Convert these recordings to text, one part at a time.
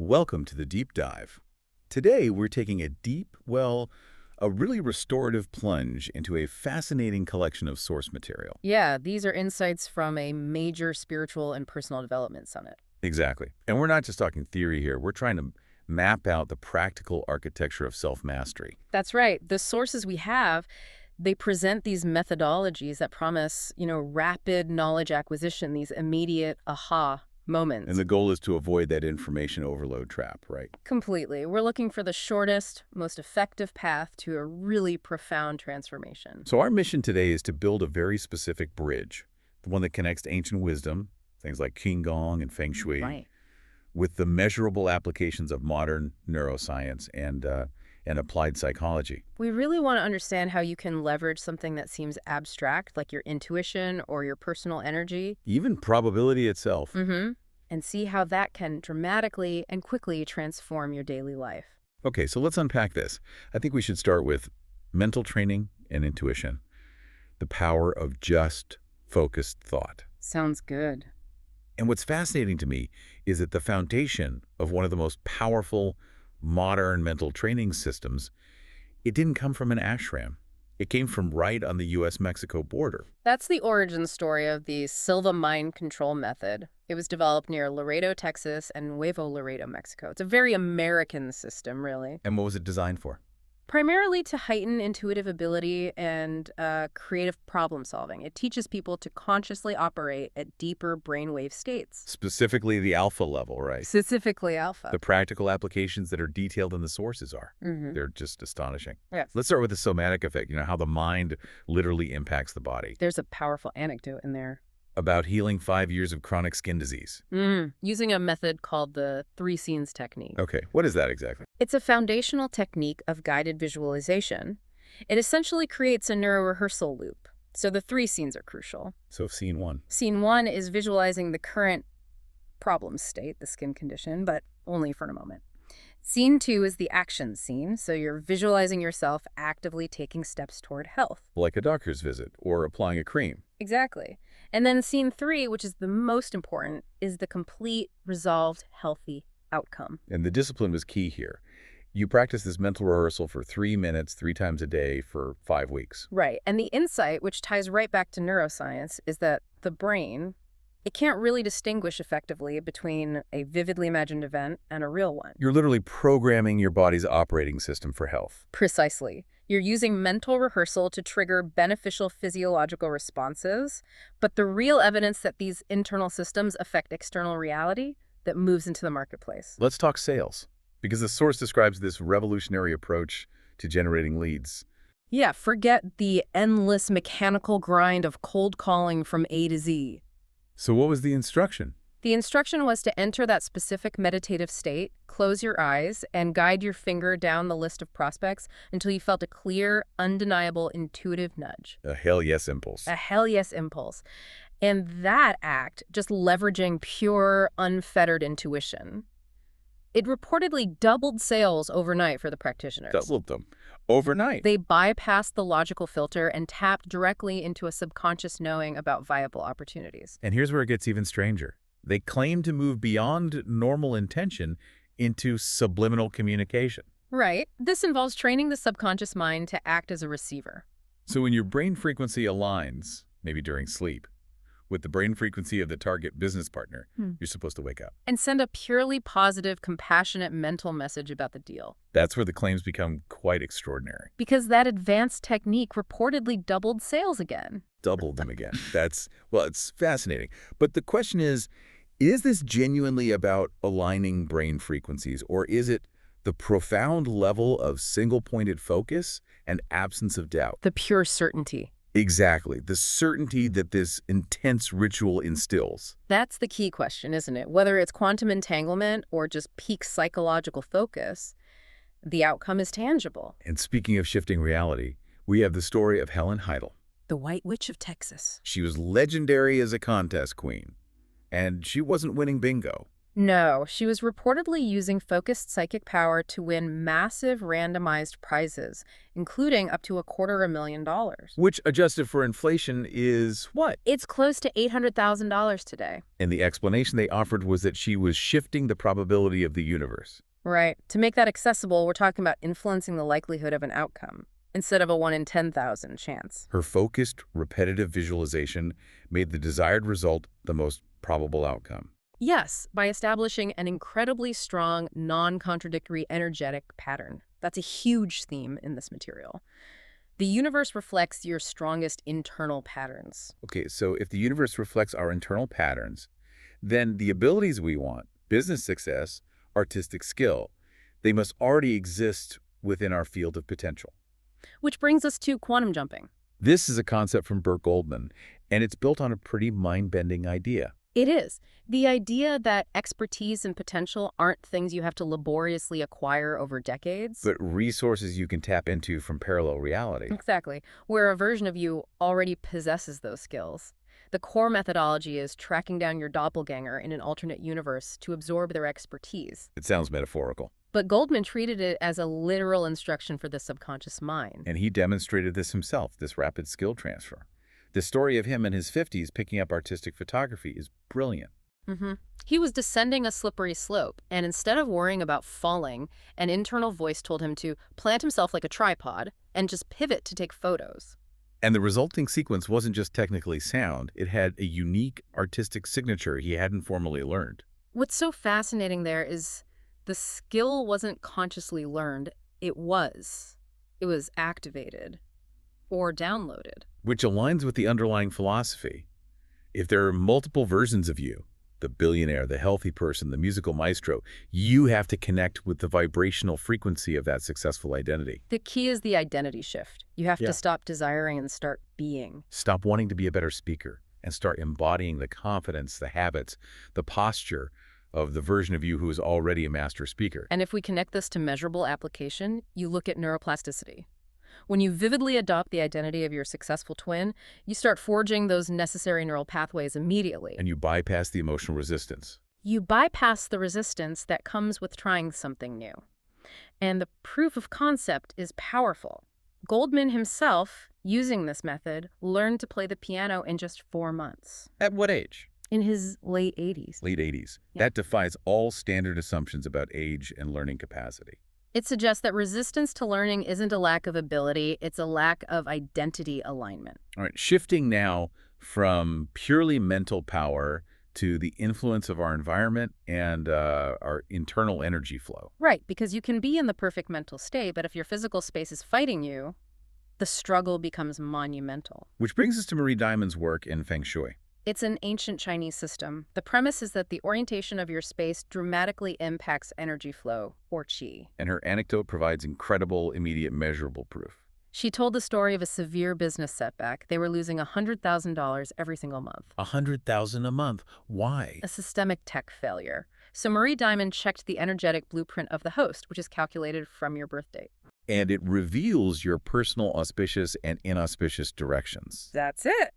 Welcome to the deep dive. Today, we're taking a deep, a really restorative plunge into a fascinating collection of source material. Yeah, these are insights from a major spiritual and personal development summit. Exactly. And we're not just talking theory here. We're trying to map out the practical architecture of self-mastery. That's right. The sources we have, they present these methodologies that promise, rapid knowledge acquisition, these immediate aha moments. And the goal is to avoid that information overload trap, right? Completely. We're looking for the shortest, most effective path to a really profound transformation. So our mission today is to build a very specific bridge, the one that connects ancient wisdom, things like Qigong and Feng Shui, Right. with the measurable applications of modern neuroscience and applied psychology. We really want to understand how you can leverage something that seems abstract, like your intuition or your personal energy, Even probability itself. and see how that can dramatically and quickly transform your daily life. Okay, so let's unpack this. I think we should start with mental training and intuition, the power of just focused thought. Sounds good. And what's fascinating to me is that the foundation of one of the most powerful modern mental training systems, it didn't come from an ashram. It came from right on the U.S.-Mexico border. That's the origin story of the Silva mind control method. It was developed near Laredo, Texas, and Nuevo Laredo, Mexico. It's a very American system, really. And what was it designed for? Primarily to heighten intuitive ability and creative problem solving. It teaches people to consciously operate at deeper brainwave states. Specifically the alpha level, right? Specifically alpha. The practical applications that are detailed in the sources are. They're just astonishing. Yes. Let's start with the somatic effect, how the mind literally impacts the body. There's a powerful anecdote in there. About healing 5 years of chronic skin disease. Using a method called the 3 scenes technique. Okay, what is that exactly? It's a foundational technique of guided visualization. It essentially creates a neurorehearsal loop. So the 3 scenes are crucial. So scene 1. Scene 1 is visualizing the current problem state, the skin condition, but only for a moment. Scene 2 is the action scene, so you're visualizing yourself actively taking steps toward health. Like a doctor's visit or applying a cream. Exactly. And then scene 3, which is the most important, is the complete, resolved, healthy outcome. And the discipline was key here. You practice this mental rehearsal for 3 minutes, 3 times a day for 5 weeks. Right. And the insight, which ties right back to neuroscience, is that the brain, it can't really distinguish effectively between a vividly imagined event and a real one. You're literally programming your body's operating system for health. Precisely. You're using mental rehearsal to trigger beneficial physiological responses, but the real evidence that these internal systems affect external reality that moves into the marketplace. Let's talk sales, because the source describes this revolutionary approach to generating leads. Yeah, forget the endless mechanical grind of cold calling from A to Z. So what was the instruction? The instruction was to enter that specific meditative state, close your eyes, and guide your finger down the list of prospects until you felt a clear, undeniable, intuitive nudge. A hell yes impulse. A hell yes impulse. And that act, just leveraging pure, unfettered intuition, it reportedly doubled sales overnight for the practitioners. Doubled them. Overnight. They bypassed the logical filter and tapped directly into a subconscious knowing about viable opportunities. And here's where it gets even stranger. They claim to move beyond normal intention into subliminal communication. Right. This involves training the subconscious mind to act as a receiver. So when your brain frequency aligns, maybe during sleep, with the brain frequency of the target business partner, you're supposed to wake up. And send a purely positive, compassionate mental message about the deal. That's where the claims become quite extraordinary. Because that advanced technique reportedly doubled sales again. Doubled them again. It's fascinating. But the question is this genuinely about aligning brain frequencies, or is it the profound level of single-pointed focus and absence of doubt? The pure certainty. Exactly. The certainty that this intense ritual instills. That's the key question, isn't it? Whether it's quantum entanglement or just peak psychological focus, the outcome is tangible. And speaking of shifting reality, we have the story of Helen Heidel. The White Witch of Texas. She was legendary as a contest queen, and she wasn't winning bingo. No, she was reportedly using focused psychic power to win massive randomized prizes, including up to $250,000. Which, adjusted for inflation, is what? It's close to $800,000 today. And the explanation they offered was that she was shifting the probability of the universe. Right. To make that accessible, we're talking about influencing the likelihood of an outcome, instead of a 1 in 10,000 chance. Her focused, repetitive visualization made the desired result the most probable outcome. Yes, by establishing an incredibly strong, non-contradictory energetic pattern. That's a huge theme in this material. The universe reflects your strongest internal patterns. Okay, so if the universe reflects our internal patterns, then the abilities we want, business success, artistic skill, they must already exist within our field of potential. Which brings us to quantum jumping. This is a concept from Burt Goldman, and it's built on a pretty mind-bending idea. It is. The idea that expertise and potential aren't things you have to laboriously acquire over decades. But resources you can tap into from parallel reality. Exactly. Where a version of you already possesses those skills. The core methodology is tracking down your doppelganger in an alternate universe to absorb their expertise. It sounds metaphorical. But Goldman treated it as a literal instruction for the subconscious mind. And he demonstrated this himself, this rapid skill transfer. The story of him in his 50s picking up artistic photography is brilliant. He was descending a slippery slope, and instead of worrying about falling, an internal voice told him to plant himself like a tripod and just pivot to take photos. And the resulting sequence wasn't just technically sound, it had a unique artistic signature he hadn't formally learned. What's so fascinating there is the skill wasn't consciously learned, it was. It was activated or downloaded. Which aligns with the underlying philosophy. If there are multiple versions of you, the billionaire, the healthy person, the musical maestro, you have to connect with the vibrational frequency of that successful identity. The key is the identity shift. You have to stop desiring and start being. Stop wanting to be a better speaker and start embodying the confidence, the habits, the posture of the version of you who is already a master speaker. And if we connect this to measurable application, you look at neuroplasticity. When you vividly adopt the identity of your successful twin, you start forging those necessary neural pathways immediately. And you bypass the emotional resistance. You bypass the resistance that comes with trying something new. And the proof of concept is powerful. Goldman himself, using this method, learned to play the piano in just 4 months. At what age? In his late 80s. Late 80s. Yeah. That defies all standard assumptions about age and learning capacity. It suggests that resistance to learning isn't a lack of ability, it's a lack of identity alignment. All right, shifting now from purely mental power to the influence of our environment and our internal energy flow. Right, because you can be in the perfect mental state, but if your physical space is fighting you, the struggle becomes monumental. Which brings us to Marie Diamond's work in Feng Shui. It's an ancient Chinese system. The premise is that the orientation of your space dramatically impacts energy flow, or qi. And her anecdote provides incredible, immediate, measurable proof. She told the story of a severe business setback. They were losing $100,000 every single month. $100,000 a month. Why? A systemic tech failure. So Marie Diamond checked the energetic blueprint of the host, which is calculated from your birth date. And it reveals your personal auspicious and inauspicious directions. That's it.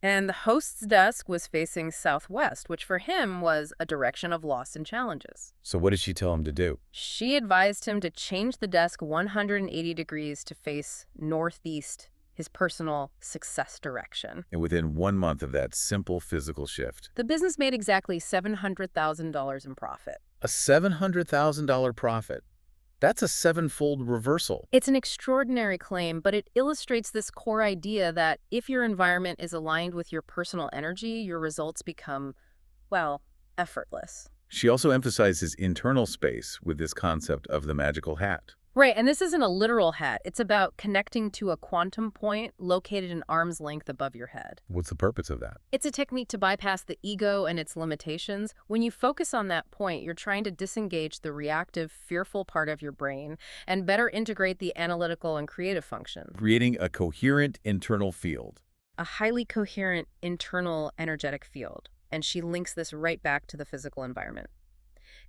And the host's desk was facing southwest, which for him was a direction of loss and challenges. So what did she tell him to do? She advised him to change the desk 180 degrees to face northeast, his personal success direction. And within 1 month of that simple physical shift, The business made exactly $700,000 in profit. a $700,000 profit. That's a 7-fold reversal. It's an extraordinary claim, but it illustrates this core idea that if your environment is aligned with your personal energy, your results become, well, effortless. She also emphasizes internal space with this concept of the magical hat. Right, and this isn't a literal hat. It's about connecting to a quantum point located an arm's length above your head. What's the purpose of that? It's a technique to bypass the ego and its limitations. When you focus on that point, you're trying to disengage the reactive, fearful part of your brain and better integrate the analytical and creative functions. Creating a coherent internal field. A highly coherent internal energetic field. And she links this right back to the physical environment.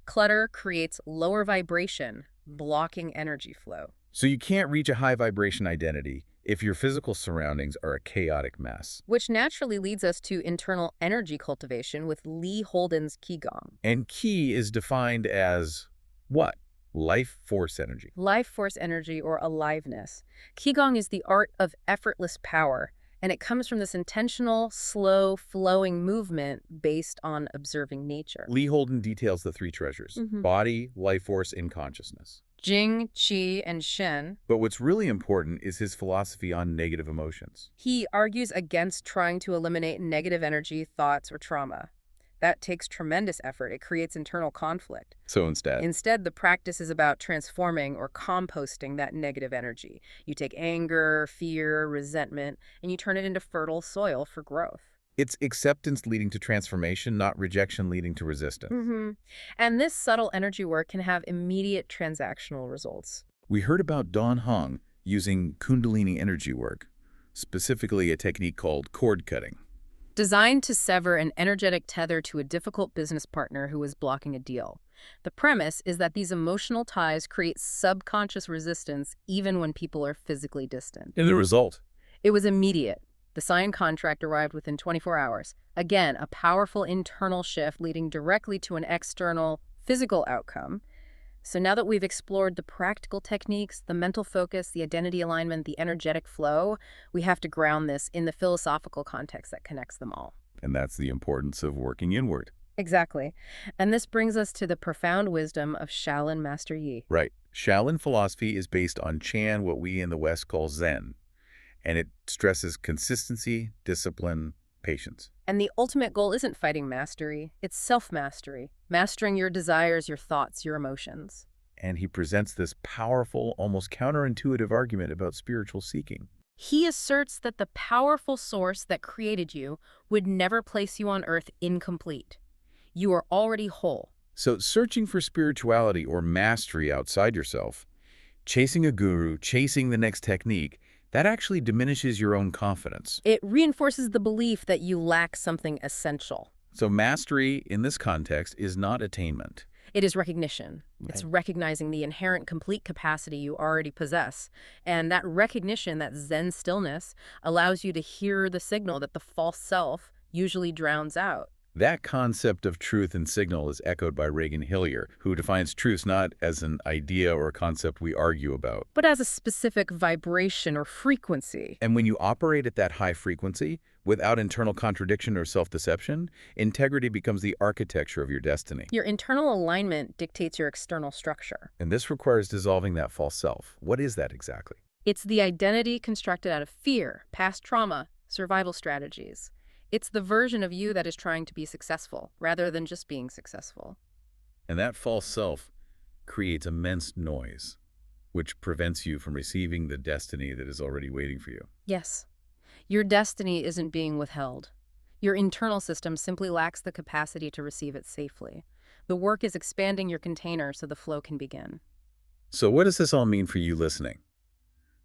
Clutter creates lower vibration, blocking energy flow. So you can't reach a high vibration identity if your physical surroundings are a chaotic mess. Which naturally leads us to internal energy cultivation with Lee Holden's Qigong. And Qi is defined as what? Life force energy. Life force energy or aliveness. Qigong is the art of effortless power, and it comes from this intentional, slow, flowing movement based on observing nature. Lee Holden details the three treasures: body, life force, and consciousness. Jing, Qi, and Shen. But what's really important is his philosophy on negative emotions. He argues against trying to eliminate negative energy, thoughts, or trauma. That takes tremendous effort. It creates internal conflict. So instead, The practice is about transforming or composting that negative energy. You take anger, fear, resentment, and you turn it into fertile soil for growth. it's acceptance leading to transformation, not rejection leading to resistance. And this subtle energy work can have immediate transactional results. We heard about Don Hong using Kundalini energy work, specifically a technique called cord cutting. Designed to sever an energetic tether to a difficult business partner who was blocking a deal. The premise is that these emotional ties create subconscious resistance even when people are physically distant. And the result? It was immediate. The signed contract arrived within 24 hours. Again, a powerful internal shift leading directly to an external, physical outcome. So now that we've explored the practical techniques, the mental focus, the identity alignment, the energetic flow, we have to ground this in the philosophical context that connects them all. And that's the importance of working inward. Exactly. And this brings us to the profound wisdom of Shaolin Master Yi. Right. Shaolin philosophy is based on Chan, what we in the West call Zen. And it stresses consistency, discipline, patience. And the ultimate goal isn't fighting mastery, it's self-mastery, mastering your desires, your thoughts, your emotions. And he presents this powerful, almost counterintuitive argument about spiritual seeking. He asserts that the powerful source that created you would never place you on earth incomplete. You are already whole. So searching for spirituality or mastery outside yourself, chasing a guru, chasing the next technique, that actually diminishes your own confidence. It reinforces the belief that you lack something essential. So mastery in this context is not attainment. It is recognition. Right. It's recognizing the inherent complete capacity you already possess. And that recognition, that Zen stillness, allows you to hear the signal that the false self usually drowns out. That concept of truth and signal is echoed by Regan Hilyer, who defines truth not as an idea or a concept we argue about, but as a specific vibration or frequency. And when you operate at that high frequency, without internal contradiction or self-deception, integrity becomes the architecture of your destiny. Your internal alignment dictates your external structure. And this requires dissolving that false self. What is that exactly? It's the identity constructed out of fear, past trauma, survival strategies. It's the version of you that is trying to be successful, rather than just being successful. And that false self creates immense noise, which prevents you from receiving the destiny that is already waiting for you. Yes. Your destiny isn't being withheld. Your internal system simply lacks the capacity to receive it safely. The work is expanding your container so the flow can begin. So what does this all mean for you listening?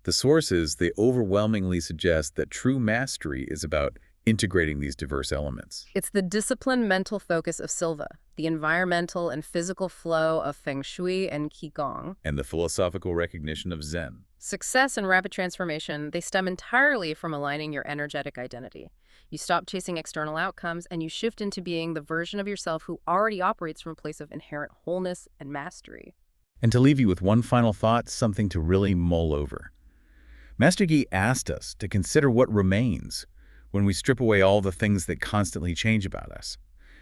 The sources, they overwhelmingly suggest that true mastery is about integrating these diverse elements. It's the disciplined mental focus of Silva, the environmental and physical flow of Feng Shui and Qigong, And the philosophical recognition of Zen. Success and rapid transformation, they stem entirely from aligning your energetic identity. You stop chasing external outcomes and you shift into being the version of yourself who already operates from a place of inherent wholeness and mastery. And to leave you with one final thought, something to really mull over. Master Yi asked us to consider what remains when we strip away all the things that constantly change about us.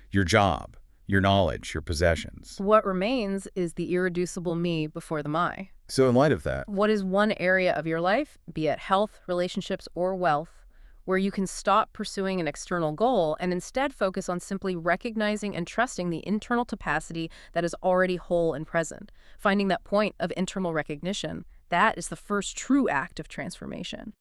Your job, your knowledge, your possessions. What remains is the irreducible me before the my. So in light of that, What is one area of your life, be it health, relationships, or wealth, where you can stop pursuing an external goal and instead focus on simply recognizing and trusting the internal capacity that is already whole and present? Finding that point of internal recognition, that is the first true act of transformation.